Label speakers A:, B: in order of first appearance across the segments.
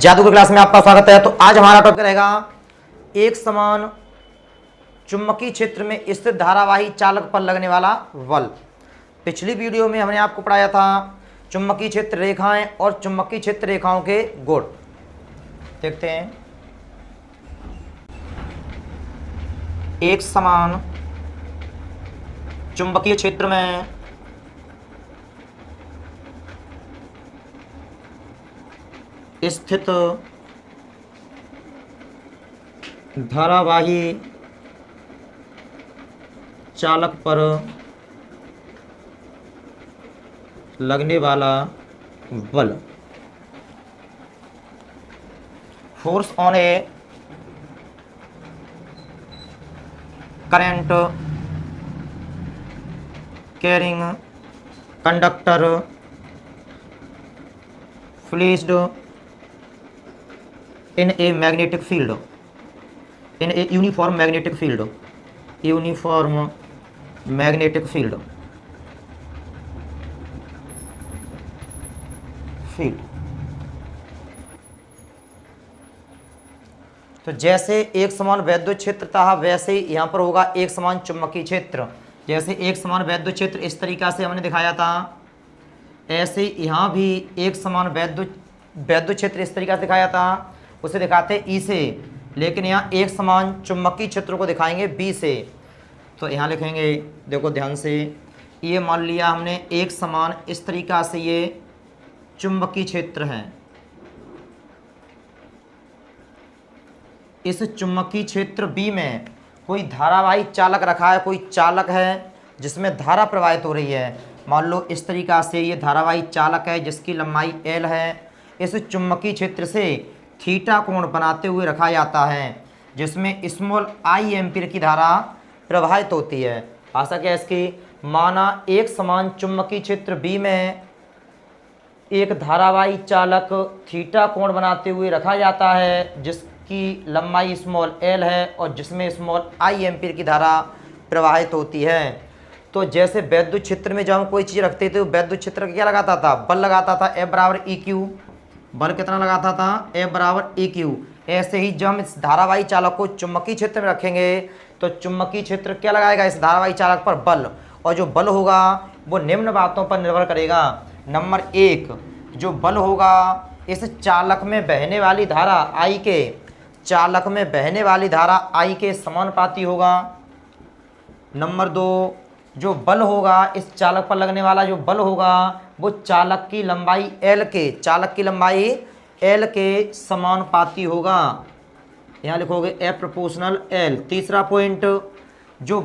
A: जादू की क्लास में आपका स्वागत है। तो आज हमारा टॉपिक रहेगा एक समान चुंबकीय क्षेत्र में स्थित धारावाही चालक पर लगने वाला बल। पिछली वीडियो में हमने आपको पढ़ाया था चुंबकीय क्षेत्र रेखाएं और चुंबकीय क्षेत्र रेखाओं के गुण। देखते हैं, एक समान चुंबकीय क्षेत्र में स्थित धारावाही चालक पर लगने वाला बल, force on A current carrying conductor placed in a magnetic field, in a uniform magnetic field, uniform magnetic field, तो जैसे एक समान वैद्युत क्षेत्र था वैसे यहाँ पर होगा एक समान चुंबकीय क्षेत्र। जैसे एक समान वैद्युत क्षेत्र इस तरीका से हमने दिखाया था, ऐसे यहाँ भी एक समान वैद्युत क्षेत्र इस तरीका से दिखाया था, उसे दिखाते ई से, लेकिन यहाँ एक समान चुंबकीय क्षेत्र को दिखाएंगे बी से। तो यहाँ लिखेंगे, देखो ध्यान से, ये मान लिया हमने एक समान इस तरीका से ये चुंबकीय क्षेत्र है। इस चुंबकीय क्षेत्र बी में कोई धारावाही चालक रखा है, कोई चालक है जिसमें धारा प्रवाहित हो रही है। मान लो इस तरीका से ये धारावाही चालक है जिसकी लंबाई एल है। इस चुंबकीय क्षेत्र से थीटा कोण बनाते हुए रखा जाता है जिसमें स्मॉल आई एम्पीयर की धारा प्रवाहित होती है। आशा क्या है इसकी, माना एक समान चुंबकीय क्षेत्र बी में एक धारावाही चालक थीटा कोण बनाते हुए रखा जाता है जिसकी लंबाई स्मॉल एल है और जिसमें स्मॉल आई एम्पीयर की धारा प्रवाहित होती है। तो जैसे वैद्युत क्षेत्र में जब हम कोई चीज़ रखते थे तो वैद्युत क्षेत्र क्या लगाता था, बल लगाता था, F बराबर ई क्यू। बल कितना लगाता था, F बराबर ई क्यू। ऐसे ही जब हम इस धारावाही चालक को चुंबकीय क्षेत्र में रखेंगे तो चुंबकीय क्षेत्र क्या लगाएगा, इस धारावाही चालक पर बल, और जो बल होगा वो निम्न बातों पर निर्भर करेगा। नंबर एक, जो बल होगा इस चालक में बहने वाली धारा आई के, चालक में बहने वाली धारा आई के समानुपाती होगा। नंबर दो, जो बल होगा इस चालक पर लगने वाला जो बल होगा वो चालक की लंबाई एल के, चालक की लंबाई एल के समानुपाती होगा। यहाँ लिखोगे F प्रोपोर्शनल एल। तीसरा पॉइंट, जो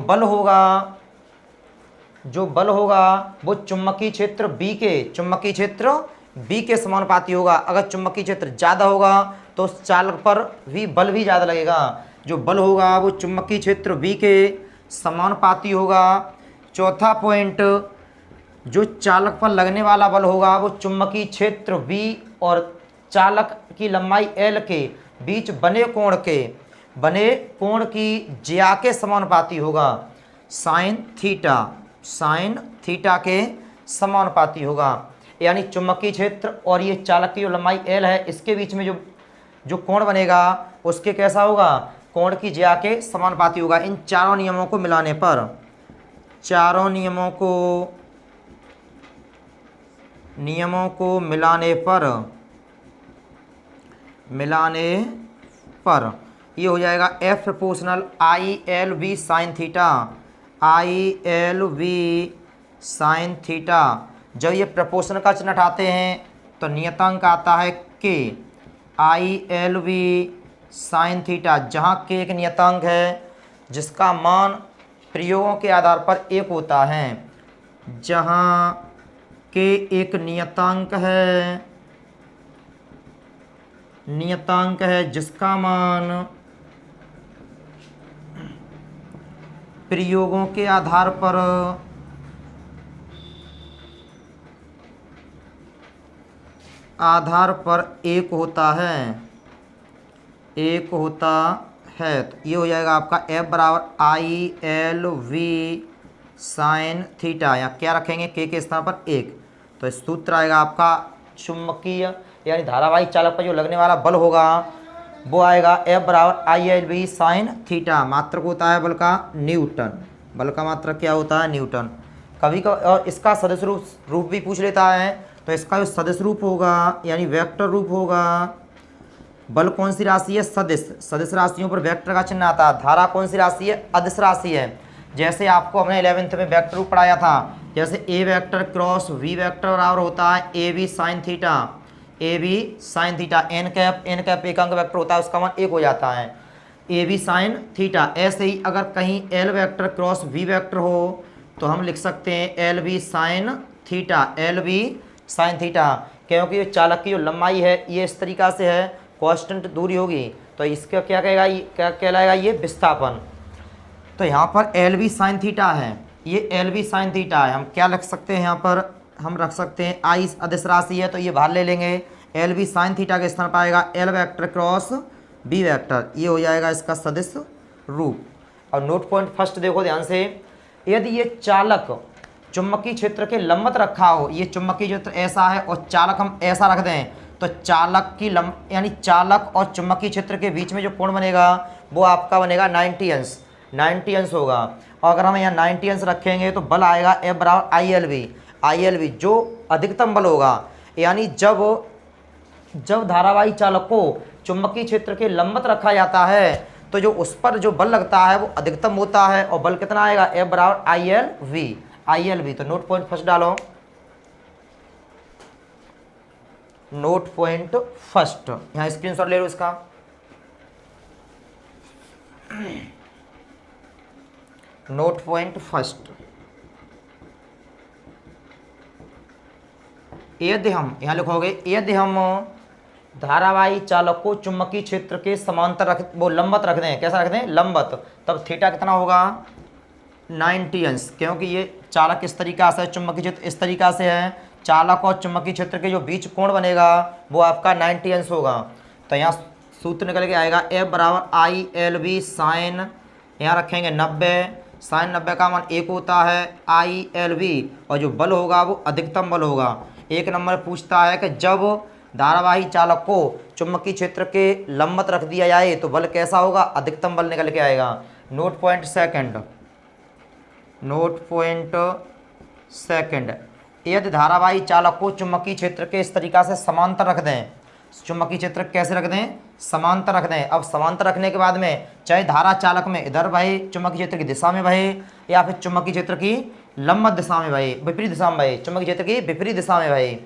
A: बल होगा वो चुंबकीय क्षेत्र बी के, चुंबकीय क्षेत्र बी के समानुपाती होगा। अगर चुंबकीय क्षेत्र ज़्यादा होगा तो उस चालक पर भी बल भी ज़्यादा लगेगा। जो बल होगा वो चुंबकीय क्षेत्र बी के समानुपाती होगा। चौथा पॉइंट, जो चालक पर लगने वाला बल होगा वो चुंबकीय क्षेत्र बी और चालक की लंबाई एल के बीच बने कोण की ज्या के समानुपाती होगा, साइन थीटा के समानुपाती होगा। यानी चुंबकीय क्षेत्र और ये चालक की जो लंबाई एल है इसके बीच में जो कोण बनेगा उसके कैसा होगा, कोण की ज्या के समानुपाती होगा। इन चारों नियमों को मिलाने पर, चारों नियमों को मिलाने पर ये हो जाएगा F प्रोपोर्शनल आई एल वी साइन थीटा। जब ये प्रपोर्शनल का चिन्ह हटाते हैं तो नियतांक आता है K, आई एल वी साइन थीटा, जहाँ K एक नियतांक है जिसका मान प्रयोगों के आधार पर एक होता है। जहाँ K एक नियतांक है जिसका मान प्रयोगों के आधार पर एक होता है, तो ये हो जाएगा आपका F बराबर I L V sine theta, यहाँ क्या रखेंगे, के स्थान पर एक। तो सूत्र आएगा आपका चुंबकीय यानी धारावाही चालक पर जो लगने वाला बल होगा वो आएगा F बराबर ILV साइन थीटा। मात्रक होता है बल का न्यूटन। बल का मात्रक क्या होता है? न्यूटन। कभी का और इसका सदिश रूप भी पूछ लेता है, तो इसका जो सदिश रूप होगा यानी वेक्टर रूप होगा, बल कौन सी राशि है? सदिश। सदिश राशियों पर वेक्टर का चिन्ह आता है। धारा कौन सी राशि है? अदिश राशि है। जैसे आपको हमने 11th में वेक्टर रूप पढ़ाया था, जैसे A vector cross V vector बराबर होता है A B sine theta. A B sine theta. N cap एक अंक वेक्टर होता है, उसका मान 1 हो जाता है। A B sine theta. ऐसे ही अगर कहीं L vector cross V vector हो तो हम लिख सकते हैं L B sine theta. L B sine theta, क्योंकि ये चालक की जो लंबाई है ये इस तरीक़ा से है, कांस्टेंट दूरी होगी, तो इसका क्या कहेगा? क्या कहलाएगा? ये विस्थापन। तो यहाँ पर एल बी साइन थीटा है, ये एल बी साइन थीटा है। हम क्या रख सकते हैं यहाँ पर? हम रख सकते हैं आई अदिश राशि है तो ये बाहर ले लेंगे। एल बी साइन थीटा के स्थान पर आएगा L vector cross B vector, ये हो जाएगा इसका सदिश रूप। और नोट पॉइंट फर्स्ट देखो ध्यान से, यदि ये चालक चुंबकीय क्षेत्र के लंबवत रखा हो, ये चुंबकीय क्षेत्र ऐसा है और चालक हम ऐसा रख दें, तो चालक की यानी चालक और चुंबकीय क्षेत्र के बीच में जो कोण बनेगा वो आपका बनेगा 90 अंश। 90 अंश होगा। और अगर हम यहाँ 90 अंश रखेंगे तो बल आएगा F बराबर ILV जो अधिकतम बल होगा। यानी जब धारावाही चालक को चुंबकीय क्षेत्र के लंबवत रखा जाता है तो जो उस पर जो बल लगता है वो अधिकतम होता है। और बल कितना आएगा? F बराबर ILV। तो नोट पॉइंट फर्स्ट डालो। नोट पॉइंट फर्स्ट यहाँ स्क्रीनशॉट ले लो इसका। नोट पॉइंट फर्स्ट, यदि हम यहाँ लिखोगे यदि हम धारावाही चालक को चुंबकीय क्षेत्र के समांतर लंबवत रख दें, कैसा रख दें? लंबवत, तब थीटा कितना होगा? 90 अंश। क्योंकि ये चालक इस तरीका से, चुंबकीय क्षेत्र इस तरीका से है, चालक और चुंबकीय क्षेत्र के जो बीच कोण बनेगा वो आपका 90 अंश होगा। तो यहाँ सूत्र निकल के आएगा F बराबर ILV साइन, यहाँ रखेंगे 90, साइन 90 का मान 1 होता है ILV, और जो बल होगा वो अधिकतम बल होगा। एक नंबर पूछता है कि जब धारावाही चालक को चुंबकीय क्षेत्र के लंबवत रख दिया जाए तो बल कैसा होगा? अधिकतम बल निकल के आएगा। नोट पॉइंट सेकंड, यदि धारावाही चालक को चुंबकीय क्षेत्र के इस तरीका से समांतर रख दें, चुंबकीय क्षेत्र कैसे रख दें? समांतर रख दें। अब समांतर रखने के बाद में चाहे धारा चालक में इधर बहे, चुंबकीय क्षेत्र की दिशा में बहे, या फिर चुंबकीय क्षेत्र की लंबवत दिशा में बहे, विपरीत दिशा में बहे, चुंबकीय क्षेत्र की विपरीत दिशा में बहे,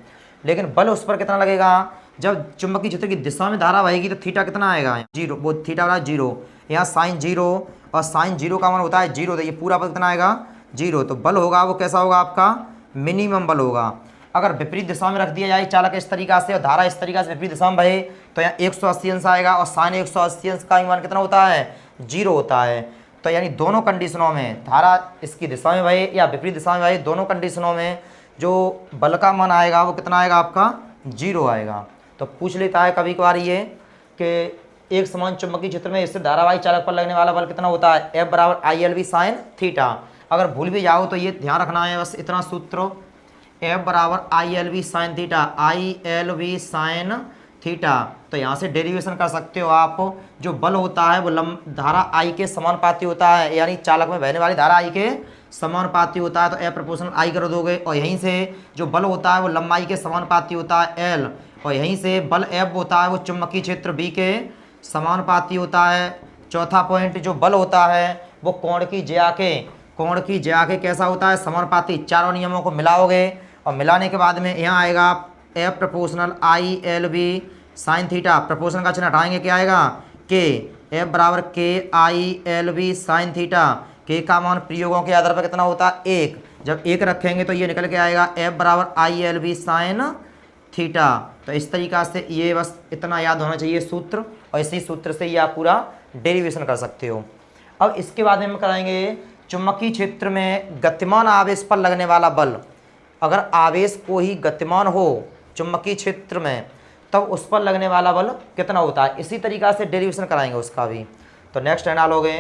A: लेकिन बल उस पर कितना लगेगा? जब चुंबकीय क्षेत्र की दिशा में धारा बहेगी तो थीटा कितना आएगा? 0। वो थीटा बराबर 0। यहाँ साइन 0, और साइन 0 का मान होता है 0, तो ये पूरा बल कितना आएगा? 0। तो बल होगा वो कैसा होगा? आपका मिनिमम बल होगा। अगर विपरीत दिशा में रख दिया जाए चालक इस तरीका से और धारा इस तरीका से विपरीत दिशा में बहे तो यहाँ 180 अंश आएगा, और साइन 180 अंश का मान कितना होता है? 0 होता है। तो यानी दोनों कंडीशनों में, धारा इसकी दिशा में बहे या विपरीत दिशा में बहे, दोनों कंडीशनों में जो बल का मान आएगा वो कितना आएगा? आपका 0 आएगा। तो पूछ लेता है कभी कभार ये कि एक समान चुंबकीय क्षेत्र में इससे धारावाही चालक पर लगने वाला बल कितना होता है? F बराबर ILV साइन थीटा। अगर भूल भी जाओ तो ये ध्यान रखना है, बस इतना सूत्र, F बराबर ILV sine theta, ILV sine theta. तो यहाँ से डेरिवेशन कर सकते हो आप। जो बल होता है वो धारा I के समानुपाती होता है, यानी चालक में बहने वाली धारा I के समानुपाती होता है, तो F प्रोपोर्शनल I कर दोगे। और यहीं से जो बल होता है वो लंबाई के समानुपाती होता है L, और यहीं से बल F होता है वो चुंबकीय क्षेत्र B के समानुपाती होता है। चौथा पॉइंट, जो बल होता है वो कोण की ज्या के कैसा होता है? समानुपाती। चारों नियमों को मिलाओगे और मिलाने के बाद में यहाँ आएगा F proportional ILV sine theta. Proportional का चिन्ह हटाएंगे, क्या आएगा? K। F बराबर KILV साइन थीटा। K का मान प्रयोगों के आधार पर कितना होता है? 1। जब 1 रखेंगे तो ये निकल के आएगा F बराबर ILV साइन थीटा। तो इस तरीका से ये बस इतना याद होना चाहिए सूत्र, और इसी सूत्र से ये आप पूरा डेरिवेशन कर सकते हो। अब इसके बाद में हम कराएंगे चुंबकीय क्षेत्र में गतिमान आवेश पर लगने वाला बल। अगर आवेश को ही गतिमान हो चुंबकीय क्षेत्र में तब उस पर लगने वाला बल कितना होता है? इसी तरीका से डेरिवेशन कराएंगे उसका भी। तो नेक्स्ट है डालोगे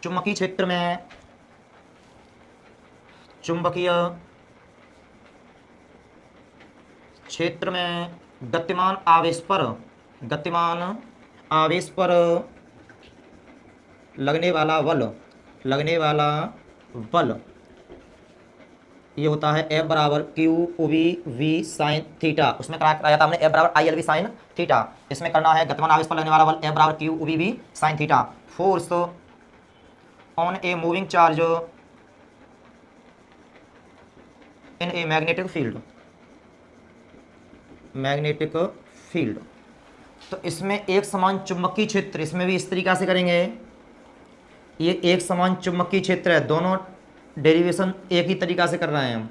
A: चुंबकीय क्षेत्र में चुंबकीय क्षेत्र में गतिमान आवेश पर लगने वाला बल ये होता है F बराबर Q V V sine theta. उसमें कराया था हमने F बराबर I L V sine theta. इसमें करना है गतिमान आवेश पर लगने वाला बल F बराबर Q V V sine theta. Force on a moving charge in a magnetic field. तो इसमें एक समान चुंबकीय क्षेत्र, इसमें भी इस तरीका से करेंगे। ये एक समान चुंबकीय क्षेत्र है, दोनों डेरिवेशन एक ही तरीका से कर रहे हैं हम।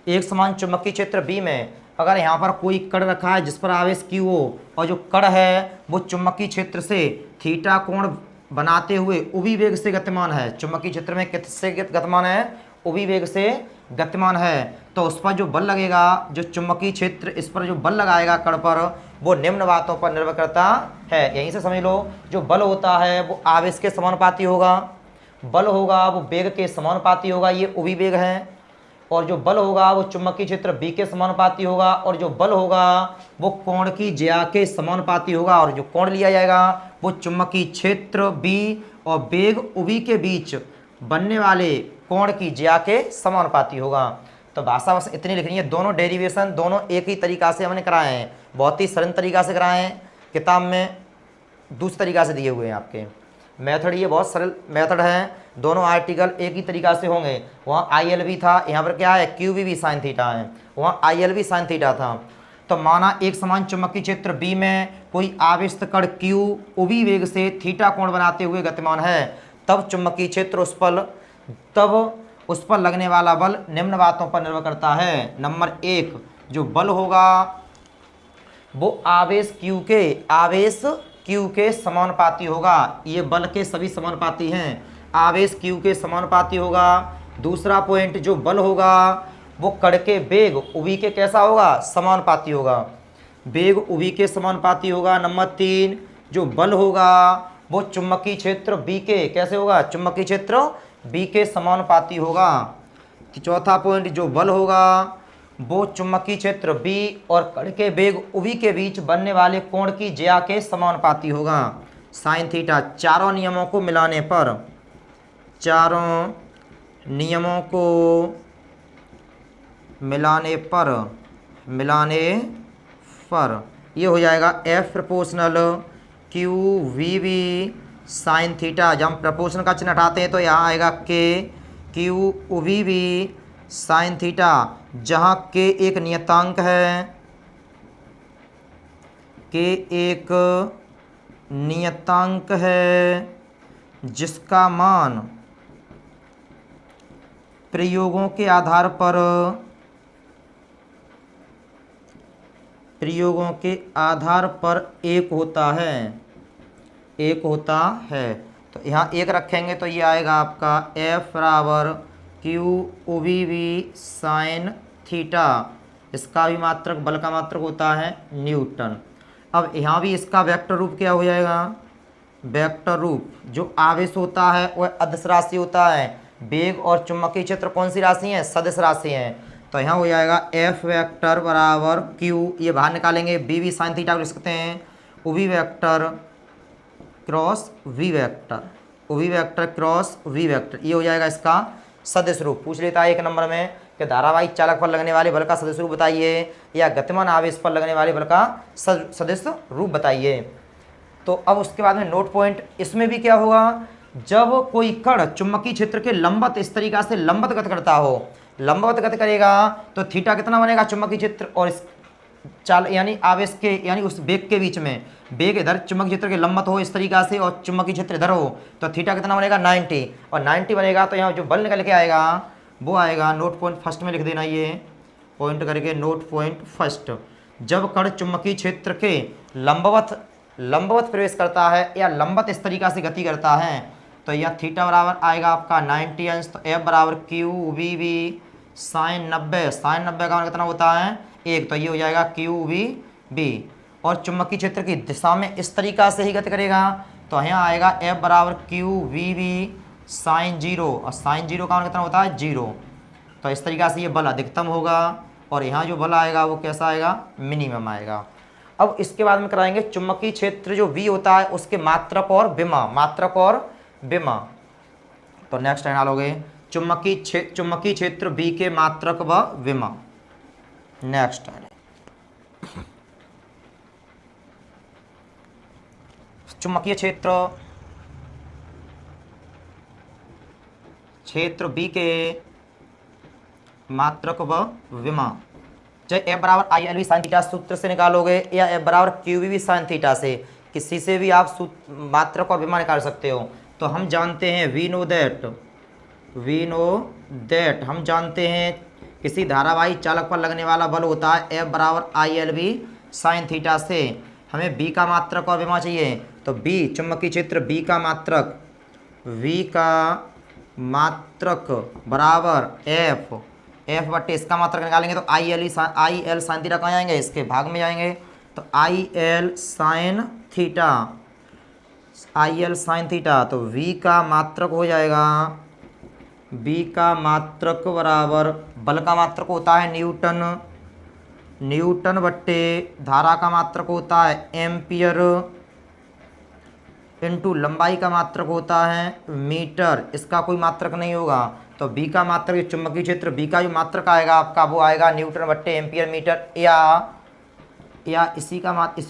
A: एक समान चुंबकीय क्षेत्र बी में अगर यहाँ पर कोई कण रखा है जिस पर आवेश Q हो और जो कण है वो चुंबकीय क्षेत्र से थीटा कोण बनाते हुए उभी वेग से गतिमान है। चुंबकीय क्षेत्र में किससे गतिमान है? उभी वेग से गतिमान है। तो उस पर जो बल लगेगा, जो चुंबकीय क्षेत्र इस पर जो बल लगाएगा कण पर, वो निम्न बातों पर निर्भर करता है। यहीं से समझ लो, जो बल होता है वो आवेश के समानुपाती होगा, बल होगा वो वेग के समानुपाती होगा, ये उभी वेग है। और जो बल होगा वो चुंबकीय क्षेत्र बी के समानुपाती होगा, और जो बल होगा वो कोण की ज्या के समानुपाती होगा, और जो कोण लिया जाएगा वो चुंबकीय क्षेत्र बी और वेग उभी के बीच बनने वाले कोण की ज्या के समानुपाती होगा। तो भाषा बस इतनी लिखनी है। दोनों डेरिवेशन दोनों एक ही तरीका से हमने कराए हैं, बहुत ही सरल तरीका से कराए हैं। किताब में दूसरे तरीका से दिए हुए हैं आपके मेथड, ये बहुत सरल मेथड है। दोनों आर्टिकल एक ही तरीका से होंगे। वहाँ आई एल वी था, यहाँ पर क्या है? क्यू वी साइन थीटा है, वहाँ आई एल वी साइन थीटा था। तो माना एक समान चुंबकीय क्षेत्र बी में कोई आवेशित कण क्यू उभी वेग से थीटा कोण बनाते हुए गतिमान है, तब चुंबकीय क्षेत्र उस पर लगने वाला बल निम्न बातों पर निर्भर करता है। नंबर 1, जो बल होगा वो आवेश Q के समानुपाती होगा। ये बल के सभी समानुपाती हैं, आवेश Q के समानुपाती होगा। दूसरा पॉइंट, जो बल होगा वो कण के वेग उभी के कैसा होगा? समानुपाती होगा, वेग उभी के समानुपाती होगा। नंबर 3, जो बल होगा वो चुंबकीय क्षेत्र बी के कैसे होगा? चुंबकीय क्षेत्र बी के समानुपाती होगा। चौथा पॉइंट, जो बल होगा वो चुंबकीय क्षेत्र बी और कण के वेग उभी के बीच बनने वाले कोण की ज्या के समानुपाती होगा, साइन थीटा। चारों नियमों को मिलाने पर ये हो जाएगा F proportional Q V V sine theta. जब हम प्रपोर्शनल का चिन्ह हटाते हैं तो यहाँ आएगा K Q V V sine theta, जहाँ K एक नियतांक है, जिसका मान प्रयोगों के आधार पर एक होता है। तो यहाँ एक रखेंगे तो ये आएगा आपका F बराबर Q V V sine theta. इसका भी मात्रक, बल का मात्रक होता है न्यूटन। अब यहाँ भी इसका वेक्टर रूप क्या हो जाएगा? वेक्टर रूप, जो आवेश होता है वह अदिश राशि होता है, वेग और चुंबकीय क्षेत्र कौन सी राशि है? सदिश राशि है। तो यहाँ हो जाएगा F वेक्टर बराबर Q, ये बाहर निकालेंगे, बी वी साइन थीटा लिख सकते हैं, उभी वेक्टर क्रॉस वी वेक्टर, ये हो जाएगा इसका सदिश रूप। पूछ लेता है 1 नंबर में कि धारावाहिक चालक पर लगने वाले बल का सदिश रूप बताइए, या गतिमान आवेश पर लगने वाले बल का सदिश रूप बताइए। तो अब उसके बाद में नोट पॉइंट, इसमें भी क्या होगा? जब कोई कण चुंबकीय क्षेत्र के लंबवत इस तरीका से लंबवत गति करता हो, लंबवत गति करेगा तो थीटा कितना बनेगा? चुंबकीय क्षेत्र और इस चाल यानी आवेश के यानी उस वेग के बीच में, वेग इधर चुंबकीय क्षेत्र के लंबवत हो इस तरीका से और चुंबकीय क्षेत्र इधर हो, तो थीटा कितना बनेगा? 90। और 90 बनेगा तो यहाँ जो बल निकल के आएगा वो आएगा, नोट पॉइंट फर्स्ट में लिख देना, ये पॉइंट करके नोट पॉइंट फर्स्ट। जब कण चुंबकीय क्षेत्र के लंबवत प्रवेश करता है या लंबवत इस तरीका से गति करता है, तो यह थीटा बराबर आएगा आपका 90 अंश। तो F बराबर Q V V sine 90, sine 90 का मान कितना होता है? 1। तो ये हो जाएगा क्यू वी बी। और चुंबकीय क्षेत्र की दिशा में इस तरीका से ही गति करेगा, तो यहाँ आएगा F बराबर Q V V sine zero, और साइन जीरो का मान कितना होता है 0। तो इस तरीक़ा से ये बल अधिकतम होगा और यहाँ जो बल आएगा वो कैसा आएगा, मिनिमम आएगा। अब इसके बाद में कराएंगे चुंबकीय क्षेत्र जो V होता है उसके मात्रक और विमा, मात्रक और विमा। तो नेक्स्ट लाइन डालोगे चुंबकीय क्षेत्र B के मात्रक व विमा। नेक्स्ट चुंबकीय क्षेत्र B के मात्रक व विमा, चाहे F बराबर ILV साइन थीटा सूत्र से निकालोगे या F बराबर QVV साइन थीटा से, किसी से भी आप मात्रक और विमा निकाल सकते हो। तो हम जानते हैं वी नो दैट हम जानते हैं किसी धारावाही चालक पर लगने वाला बल होता है F बराबर ILV साइन थीटा से। हमें B का मात्रक और विमा चाहिए, तो B चुंबकीय क्षेत्र B का मात्रक, V का मात्रक बराबर F बट्टे इसका मात्रक निकालेंगे तो IL साइन थीटा कहाँ जाएंगे, इसके भाग में जाएंगे। तो IL साइन थीटा, तो V का मात्रक हो जाएगा, B का मात्रक बराबर बल का मात्रक होता है न्यूटन बट्टे धारा का मात्रक होता है एम्पियर इंटू लंबाई का मात्रक होता है मीटर, इसका कोई मात्रक नहीं होगा। तो B का मात्रक चुंबकीय क्षेत्र B का जो मात्रक आएगा आपका वो आएगा न्यूटन बट्टे एम्पियर मीटर, या इसी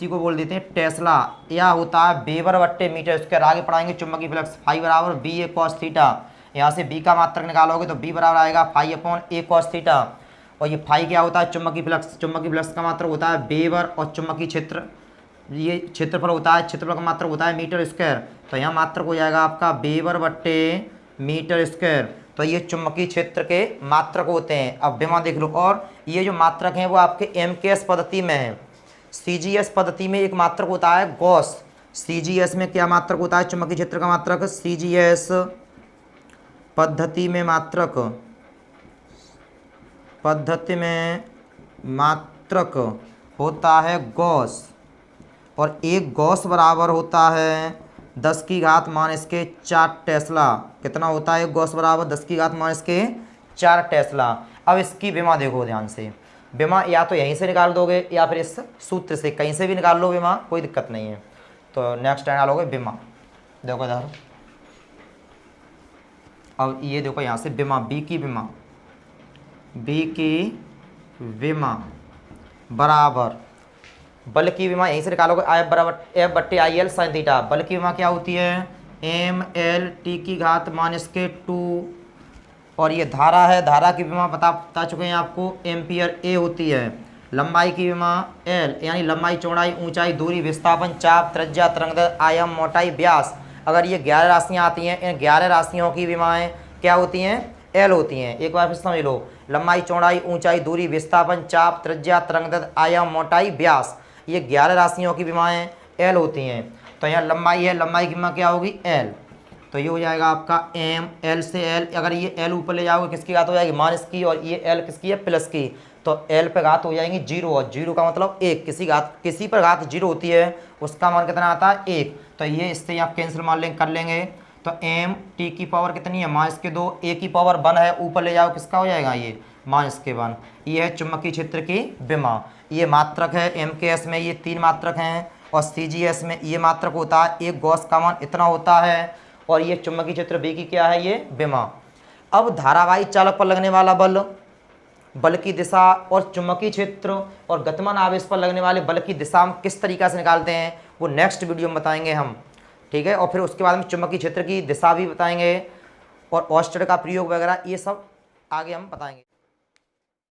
A: को बोल देते हैं टेस्ला, या होता है वेबर बट्टे मीटर। इसके आगे पढ़ाएंगे चुंबकीय फ्लक्स फाई बराबर बी ए कॉस थीटा। यहाँ से B का मात्रक निकालोगे तो B बराबर आएगा फाई अपॉन ए कॉस थीटा। और ये फाई क्या होता है, चुंबकीय फ्लक्स का मात्रक होता है वेबर, और चुंबकीय क्षेत्र ये क्षेत्रफल होता है, क्षेत्रफल का मात्रक होता है मीटर स्क्वायर। तो यहाँ मात्रक हो जाएगा आपका वेबर बट्टे मीटर स्क्वायर। तो ये चुंबकीय क्षेत्र के मात्रक होते हैं। अब विमा देख लो, और ये जो मात्रक हैं वो आपके MKS पद्धति में है। CGS पद्धति में एक मात्रक होता है गॉस। CGS में क्या मात्रक होता है, चुंबकीय क्षेत्र का मात्रक, CGS पद्धति में मात्रक होता है गॉस, और एक गॉस बराबर होता है 10 की घात माइनस के 4 टेस्ला। कितना होता है गॉस बराबर 10 की घात माइनस के 4 टेस्ला। अब इसकी विमा देखो ध्यान से, विमा या तो यहीं से निकाल दोगे या फिर इस सूत्र से कहीं से भी निकाल लो विमा, कोई दिक्कत नहीं है। तो नेक्स्ट निकालोगे विमा, देखो इधर। अब ये देखो यहाँ से विमा, B की विमा बराबर बल की विमा यहीं से निकालोगे F बराबर F बट्टे IL साइन थीटा। बल की विमा क्या होती है, ML t की घात माइनस के 2, और ये धारा है, धारा की विमा बता चुके हैं आपको, एम्पियर A होती है। लंबाई की विमा L, यानी लंबाई, चौड़ाई, ऊंचाई, दूरी, विस्थापन, चाप, त्रिज्या, तरंगदैर्घ्य, आयाम, मोटाई, व्यास। अगर ये 11 राशियाँ आती हैं, इन 11 राशियों की विमाएँ क्या होती हैं, L होती हैं। एक बार फिर समझ लो, लंबाई, चौड़ाई, ऊंचाई, दूरी, विस्थापन, चाप, त्रिज्या, तरंगदैर्घ्य, आयाम, मोटाई, व्यास, ये 11 राशियों की विमाएँ L होती हैं। तो यहाँ लंबाई है, लंबाई की विमा क्या होगी L, तो ये हो जाएगा आपका M, L से L, अगर ये L ऊपर ले जाओगे किसकी घात हो जाएगी, माइनस की, और ये L किसकी है, प्लस की। तो L पे घात हो जाएंगी 0, और 0 का मतलब 1, किसी पर घात 0 होती है उसका मान कितना आता है 1। तो ये इससे आप कैंसिल कर लेंगे। तो M t की पावर कितनी है, माइनस के 2, A की पावर 1 है, ऊपर ले जाओ किसका हो जाएगा ये, माइनस के 1। ये है चुंबकीय क्षेत्र की विमा। ये मात्रक है, MKS में ये 3 मात्रक हैं, और CGS में ये मात्रक होता है, एक गॉस का मान इतना होता है, और ये चुंबकीय क्षेत्र B की क्या है, ये विमा। अब धारावाही चालक पर लगने वाला बल की दिशा, और चुंबकीय क्षेत्र और गतिमान आवेश पर लगने वाले बल की दिशा किस तरीक़ा से निकालते हैं वो नेक्स्ट वीडियो में बताएंगे हम, ठीक है। और फिर उसके बाद में चुंबकीय क्षेत्र की दिशा भी बताएंगे, और ऑस्टेड का प्रयोग वगैरह ये सब आगे हम बताएंगे।